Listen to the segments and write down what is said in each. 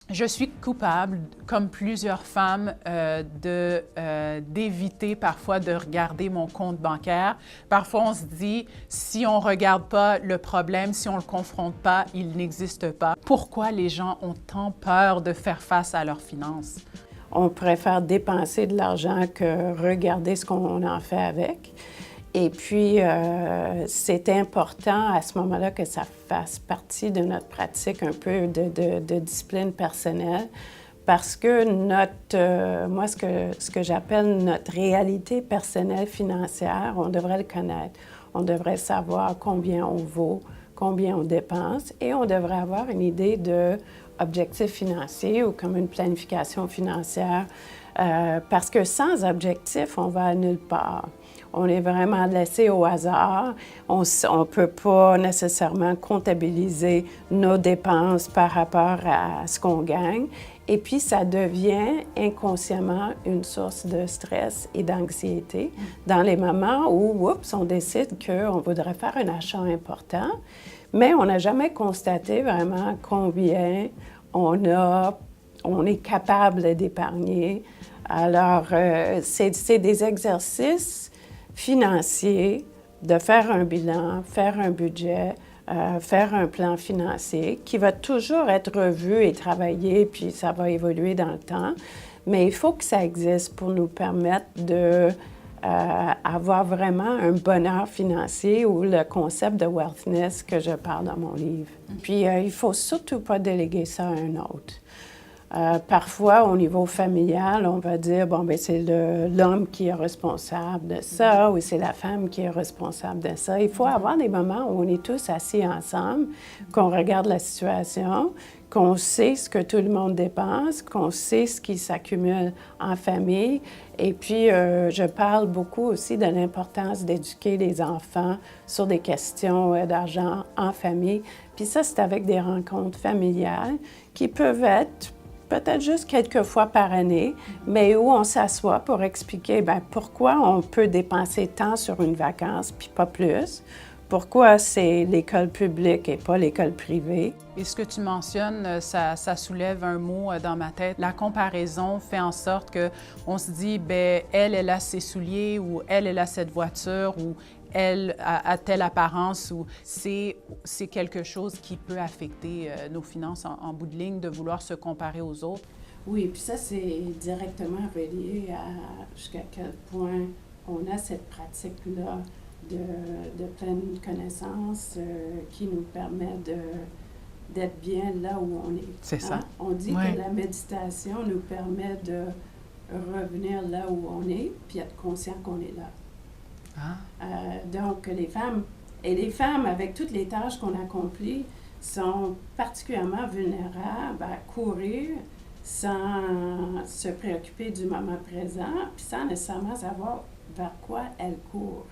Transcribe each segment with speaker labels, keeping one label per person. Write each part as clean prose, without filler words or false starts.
Speaker 1: Je suis coupable, comme plusieurs femmes, d'éviter parfois de regarder mon compte bancaire. Parfois, on se dit, si on ne regarde pas le problème, si on ne le confronte pas, il n'existe pas. Pourquoi les gens ont tant peur de faire face à leurs finances?
Speaker 2: On préfère dépenser de l'argent que regarder ce qu'on en fait avec. Et puis, c'est important à ce moment-là que ça fasse partie de notre pratique un peu de discipline personnelle parce que moi, ce que j'appelle notre réalité personnelle financière, on devrait le connaître. On devrait savoir combien on vaut, combien on dépense et on devrait avoir une idée d'objectif financier ou comme une planification financière parce que sans objectif, on va à nulle part. On est vraiment laissé au hasard. On ne peut pas nécessairement comptabiliser nos dépenses par rapport à ce qu'on gagne. Et puis, ça devient inconsciemment une source de stress et d'anxiété dans les moments où, oups, on décide qu'on voudrait faire un achat important, mais on n'a jamais constaté vraiment combien on est capable d'épargner. Alors, c'est des exercices financier, de faire un bilan, faire un budget, faire un plan financier qui va toujours être revu et travaillé, puis ça va évoluer dans le temps. Mais il faut que ça existe pour nous permettre d'avoir vraiment un bonheur financier ou le concept de wealthness que je parle dans mon livre. Puis, il ne faut surtout pas déléguer ça à un autre. Parfois, au niveau familial, on va dire, bon, bien, c'est l'homme qui est responsable de ça ou c'est la femme qui est responsable de ça. Il faut avoir des moments où on est tous assis ensemble, qu'on regarde la situation, qu'on sait ce que tout le monde dépense, qu'on sait ce qui s'accumule en famille. Et puis, je parle beaucoup aussi de l'importance d'éduquer les enfants sur des questions d'argent en famille. Puis ça, c'est avec des rencontres familiales qui peuvent être peut-être juste quelques fois par année, mais où on s'assoit pour expliquer bien, pourquoi on peut dépenser tant sur une vacance, puis pas plus. Pourquoi c'est l'école publique et pas l'école privée.
Speaker 1: Et ce que tu mentionnes, ça soulève un mot dans ma tête. La comparaison fait en sorte qu'on se dit, bien, elle a ses souliers, ou elle a cette voiture, ou elle a telle apparence, ou c'est quelque chose qui peut affecter nos finances en bout de ligne, de vouloir se comparer aux autres.
Speaker 2: Oui, puis ça, c'est directement relié à jusqu'à quel point on a cette pratique-là de pleine connaissance qui nous permet d'être bien là où on est.
Speaker 1: C'est ça.
Speaker 2: On dit que la méditation nous permet de revenir là où on est, puis être conscient qu'on est là. Donc, les femmes, avec toutes les tâches qu'on accomplit, sont particulièrement vulnérables à courir sans se préoccuper du moment présent, puis sans nécessairement savoir vers quoi elles courent.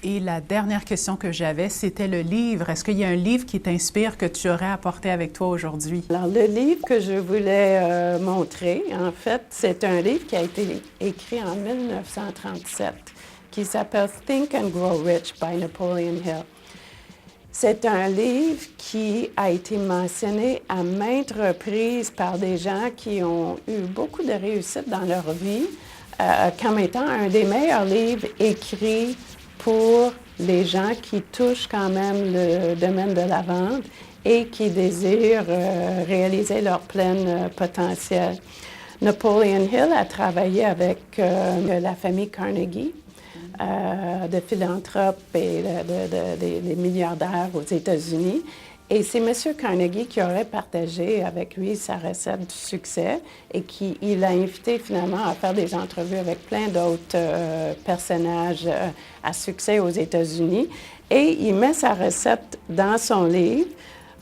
Speaker 1: Et la dernière question que j'avais, c'était le livre. Est-ce qu'il y a un livre qui t'inspire que tu aurais apporté avec toi aujourd'hui?
Speaker 2: Alors, le livre que je voulais montrer, en fait, c'est un livre qui a été écrit en 1937, qui s'appelle Think and Grow Rich by Napoleon Hill. C'est un livre qui a été mentionné à maintes reprises par des gens qui ont eu beaucoup de réussite dans leur vie, comme étant un des meilleurs livres écrits pour les gens qui touchent quand même le domaine de la vente et qui désirent réaliser leur plein potentiel. Napoleon Hill a travaillé avec la famille Carnegie, de philanthropes et des milliardaires aux États-Unis. Et c'est M. Carnegie qui aurait partagé avec lui sa recette du succès et il l'a invité finalement à faire des entrevues avec plein d'autres personnages à succès aux États-Unis. Et il met sa recette dans son livre.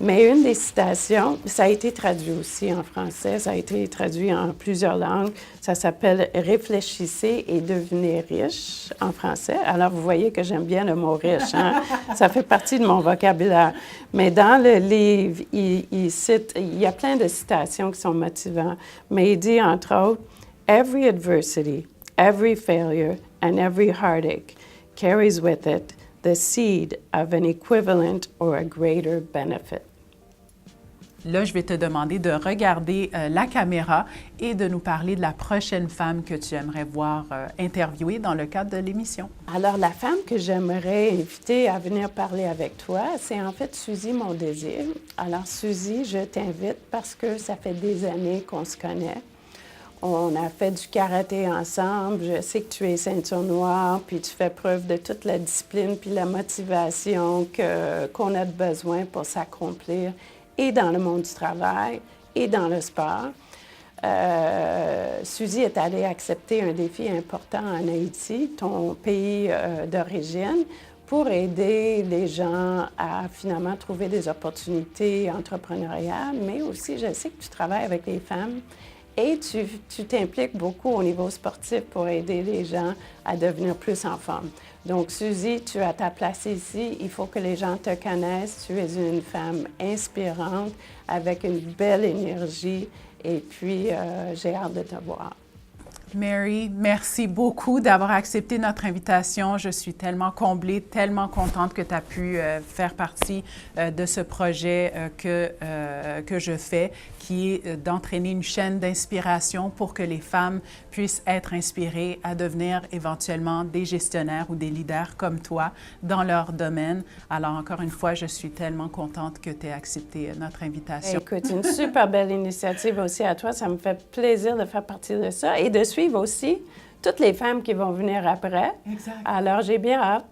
Speaker 2: Mais une des citations, ça a été traduit aussi en français, ça a été traduit en plusieurs langues. Ça s'appelle « Réfléchissez et devenez riche » en français. Alors, vous voyez que j'aime bien le mot « riche », hein? Ça fait partie de mon vocabulaire. Mais dans le livre, il cite, il y a plein de citations qui sont motivantes, mais il dit entre autres « Every adversity, every failure and every heartache carries with it the seed of an equivalent or a greater benefit. »
Speaker 1: là, je vais te demander de regarder la caméra et de nous parler de la prochaine femme que tu aimerais voir interviewer dans le cadre de l'émission.
Speaker 2: Alors, la femme que j'aimerais inviter à venir parler avec toi, c'est en fait Suzy Mondésir. Alors, Suzy, je t'invite parce que ça fait des années qu'on se connaît. On a fait du karaté ensemble. Je sais que tu es ceinture noire, puis tu fais preuve de toute la discipline puis la motivation qu'on a besoin pour s'accomplir et dans le monde du travail et dans le sport. Suzy est allée accepter un défi important en Haïti, ton pays d'origine, pour aider les gens à finalement trouver des opportunités entrepreneuriales, mais aussi, je sais que tu travailles avec les femmes et tu t'impliques beaucoup au niveau sportif pour aider les gens à devenir plus en forme. Donc, Suzy, tu as ta place ici. Il faut que les gens te connaissent. Tu es une femme inspirante avec une belle énergie. Et puis, j'ai hâte de te voir.
Speaker 1: Mary, merci beaucoup d'avoir accepté notre invitation. Je suis tellement comblée, tellement contente que tu as pu faire partie de ce projet que je fais, qui est d'entraîner une chaîne d'inspiration pour que les femmes puissent être inspirées à devenir éventuellement des gestionnaires ou des leaders comme toi dans leur domaine. Alors, encore une fois, je suis tellement contente que tu aies accepté notre invitation.
Speaker 2: Écoute, une super belle initiative aussi à toi. Ça me fait plaisir de faire partie de ça et de suivre aussi toutes les femmes qui vont venir après.
Speaker 1: Exact.
Speaker 2: Alors, j'ai bien hâte.